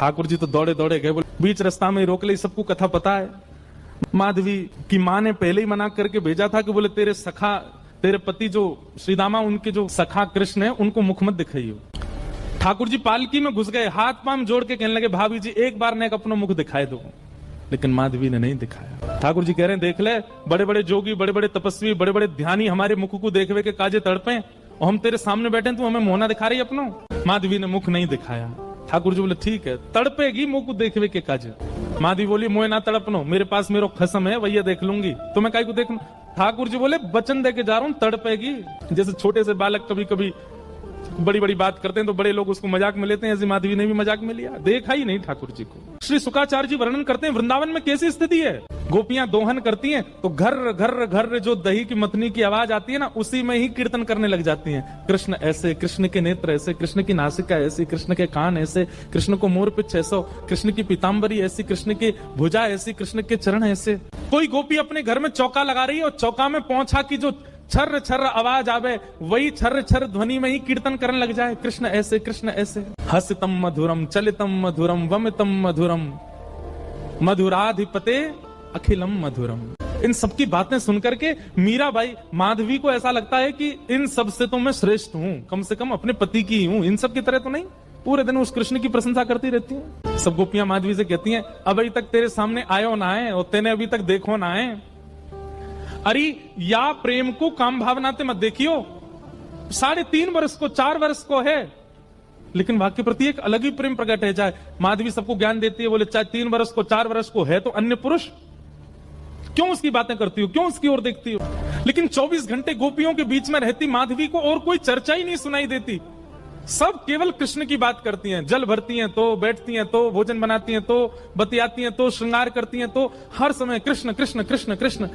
ठाकुर जी तो दौड़े दौड़े गए, बोले बीच रास्ता में रोक ले, सबको कथा पता है। माधवी की माँ ने पहले ही मना करके भेजा था कि बोले तेरे सखा, तेरे पति जो श्रीदामा, उनके जो सखा कृष्ण है, उनको मुख मत दिखाइयो। ठाकुर जी पालकी में घुस गए, हाथ पांव जोड़ के कहने लगे भाभी जी एक बार ने अपना मुख दिखाए दो, लेकिन माधवी ने नहीं दिखाया। ठाकुर जी कह रहे हैं देख ले, बड़े बड़े जोगी, बड़े बड़े तपस्वी, बड़े बड़े ध्यानी हमारे मुख को देखवे के काजे तड़पे, और हम तेरे सामने बैठे, तू हमें मोहना दिखा रही अपनो। माधवी ने मुख नहीं दिखाया। ठाकुर जी बोले ठीक है, तड़पेगी मुख को देखवे के काजे। माधवी बोली मोह ना तड़पनो, मेरे पास मेरो खसम है, वही देख लूंगी, तुम्हें काहे को देखना। ठाकुर जी बोले वचन दे के जा रहा हूं, तड़पेगी। जैसे छोटे से बालक कभी कभी बड़ी बड़ी बात करते हैं तो बड़े लोग उसको मजाक में लेते हैं, ऐसी माधवी ने भी मजाक में लिया, देखा ही नहीं ठाकुर जी को। श्री शुकाचार्य जी वर्णन करते हैं वृंदावन में कैसी स्थिति है। गोपियां दोहन करती हैं तो घर घर घर जो दही की मथनी की आवाज आती है ना, उसी में ही कीर्तन करने लग जाती हैं। कृष्ण ऐसे, कृष्ण के नेत्र ऐसे, कृष्ण की नासिका ऐसी, कृष्ण के कान ऐसे, कृष्ण को मोर पिछ ऐसा, कृष्ण की पीताम्बरी ऐसी, कृष्ण की भुजा ऐसी, कृष्ण के चरण ऐसे। कोई गोपी अपने घर में चौका लगा रही है और चौका में पहुंचा की जो छर्र छर्र आवाज आवे, वही छर्र छर्र ध्वनि में ही कीर्तन करने लग जाए, कृष्ण ऐसे, कृष्ण ऐसे। हसितम मधुरम, चलितम मधुरम, वमितम मधुरम, मधुराधिपते अखिलम मधुरम। इन सबकी बातें सुनकर के मीराबाई, माधवी को ऐसा लगता है कि इन सब से तो मैं श्रेष्ठ हूँ, कम से कम अपने पति की हूँ, इन सब की तरह तो नहीं। पूरे दिन उस कृष्ण की प्रशंसा करती रहती हैं। सब गोपियां माधवी से कहती हैं अभी तक तेरे सामने आयो ना है और तेने अभी तक देखो ना है। अरे या प्रेम को काम भावनाते मत देखियो, 3.5 वर्ष को 4 वर्ष को है, लेकिन वाक्य के प्रति एक अलग ही प्रेम प्रकट है। चाहे माधवी सबको ज्ञान देती है, बोले चाहे 3 वर्ष को 4 वर्ष को है तो अन्य पुरुष, क्यों उसकी बातें करती हो, क्यों उसकी ओर देखती हो। लेकिन 24 घंटे गोपियों के बीच में रहती माधवी को और कोई चर्चा ही नहीं सुनाई देती। सब केवल कृष्ण की बात करती हैं, जल भरती हैं तो, बैठती हैं तो, भोजन बनाती हैं तो, बतियाती हैं तो, श्रृंगार करती हैं तो, हर समय कृष्ण कृष्ण कृष्ण कृष्ण।